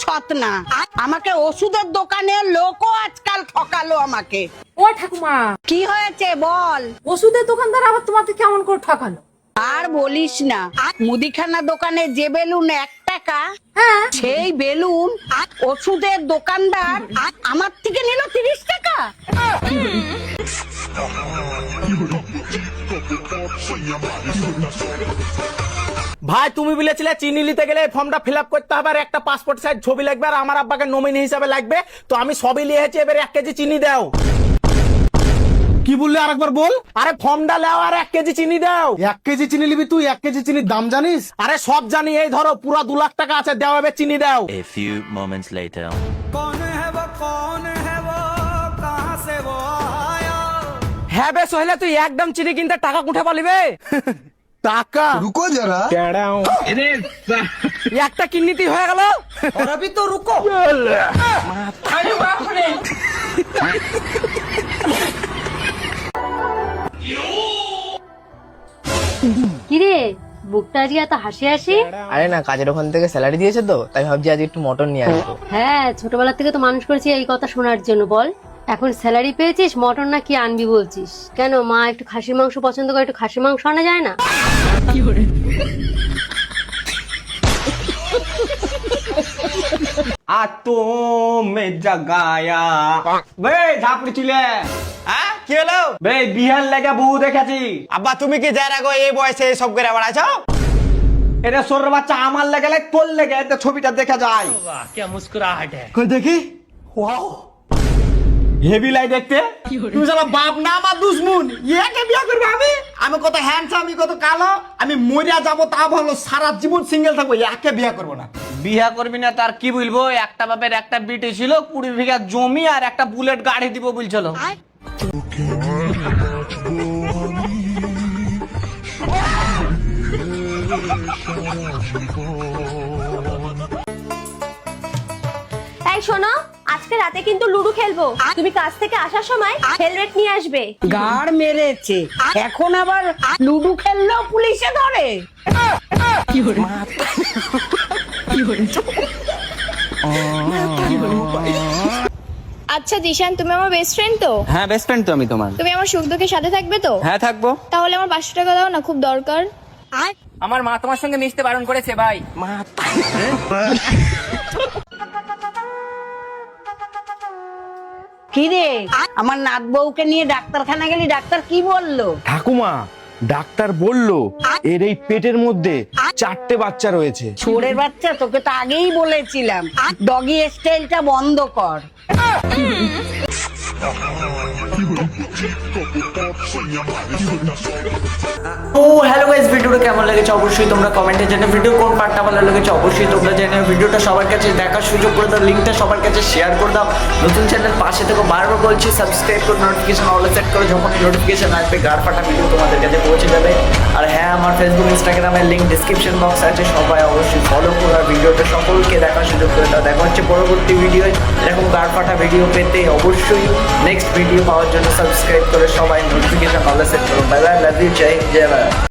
সৎ না। আমাকে ওষুধের দোকানের লোকও আজকাল ঠকালো আমাকে। ও ঠাকুমা, কি হয়েছে বল? ওষুধের দোকানদার আবার তোমাকে কেমন করে ঠকালো? আর বলিস না, মুদিখানা দোকানে যে বেলুন 1 টাকা, হ্যাঁ, সেই বেলুন ওষুধের দোকানদার আমার থেকে নিল 30 টাকা। ভাই তুমি বলেছিলে চিনি নিতে গেলে ফর্মটা ফিল আপ করতে হবে আর একটা পাসপোর্ট সাইজ ছবি লাগবে আর আমার আব্বাকে নমিনি হিসাবে লাগবে, তো আমি সবই নিয়ে এসেছি, এবার 1 কেজি চিনি দাও। কি বললি আরেকবার বল? আরে ফর্মটা লাও আর 1 কেজি চিনি দাও। 1 কেজি চিনি নিবি তুই? 1 কেজি চিনির দাম জানিস? আরে সব জানি, এই ধরো পুরো 2 লাখ টাকা আছে, দাও এবার চিনি দাও। A few moments later. হ্যাঁ বেশ হইলে তুই একদম চিনি কিনতে টাকা কোঠা পালিবে? টাকা रुको जरा। একটা কিন্নিতি হয়ে গেল। और अभी तो रुको। কিরে বুকটা আজকে এত হাসি হাসি? আরে না, কাজের ওখান থেকে স্যালারি দিয়েছে তো, তাই ভাবছি আজ একটু মটন নিয়ে আসবো। হ্যাঁ, ছোটবেলা থেকে তো মানুষ করেছি এই কথা শোনার জন্য। বল, এখন স্যালারি পেয়েছিস, মটন না কি আনবি বলছিস? কেন, মা একটু খাসির মাংস পছন্দ করে, একটু খাসির মাংস আনা যায় না? আতমে জাগায়া বে ঝাপড়ি চুলে। হ্যাঁ, কি হলো? বে বিহার লেগে বহু দেখেছি। আব্বা তুমি কি যার আগে এই বয়সে সব করে বেড়াচ্ছ? এটা সরের বাচ্চা আমার লেগে তোর লেগে এতে ছবিটা দেখা যায়। কই দেখি, ওয়াও হেভি লাই দেখতে। তুমি শালা বাপ না আমার দুশমন, ইয়াকে বিয়ে করবে আমি? আমি কত হ্যান্ডসাম, আমি কত কালো, আমি মরিয়া যাবো তা ভালো, সারা জীবন সিঙ্গেল থাকবো, ইয়াকে বিয়ে করবো না। বিয়া করবি না তার কি বলবো? একটা বাপের একটা বিটি ছিল, 20 বিঘা জমি আর একটা বুলেট গাড়ি দিব বলছিল। এই শোনো, আজকে রাতে কিন্তু লুডো খেলবো। তুমি কাজ থেকে আসার সময় হেলমেট নিয়ে আসবে। গাড় মেরেছে, এখন আবার লুডো খেললেও পুলিশে ধরে। আচ্ছা জিশান, তুমি আমার বেস্ট ফ্রেন্ড তো? হ্যাঁ বেস্ট ফ্রেন্ড তো আমি তোমার। তুমি আমার সুখ দুঃখের সাথে থাকবে তো? হ্যাঁ থাকবো। তাহলে আমার 500 টাকা দাও না, খুব দরকার। আমার মা তোমার সঙ্গে মিশতে বারণ করেছে ভাই। কি রে, আমার নাত বউকে নিয়ে ডাক্তারখানা গেলি, ডাক্তার কি বললো? ঠাকুমা, ডাক্তার বলল এর এই পেটের মধ্যে 4টে বাচ্চা রয়েছে। ছোড়ের বাচ্চা, তোকে তো আগেই বলেছিলাম ডগি স্টাইলটা বন্ধ কর। ও হ্যালো গাইস, ভিডিওটা কেমন লেগেছে অবশ্যই তোমরা কমেন্টে জানাও। ভিডিও কোন পার্টটা ভালো লেগেছে অবশ্যই তোমরা জানাও। ভিডিওটা সবার কাছে দেখার সুযোগ করে দাও, লিংকটা সবার কাছে শেয়ার করে দাও। নতুন চ্যানেল পাশে থেকে বারবার বলছি সাবস্ক্রাইব করে নোটিফিকেশন অলে সেট করো, যখন নোটিফিকেশন আসবে গাড় ফাটা ভিডিও তোমাদের কাছে পৌঁছে যাবে। আর হ্যাঁ, আমার ফেসবুক ইনস্টাগ্রামের লিংক ডেসক্রিপশন বক্স আছে, সবাই অবশ্যই ফলো করো আর ভিডিওটা সকলকে দেখার সুযোগ করে দাও। দেখা হচ্ছে পরবর্তী ভিডিও। এরকম গাড় ফাটা ভিডিও পেতে অবশ্যই নেক্সট ভিডিও পাওয়ার জন্য সাবস্ক্রাইব করে সবাই নোটিফিকেশন অলে সেট করো। Bye bye, love you, Jai Hind, Jai Bharat.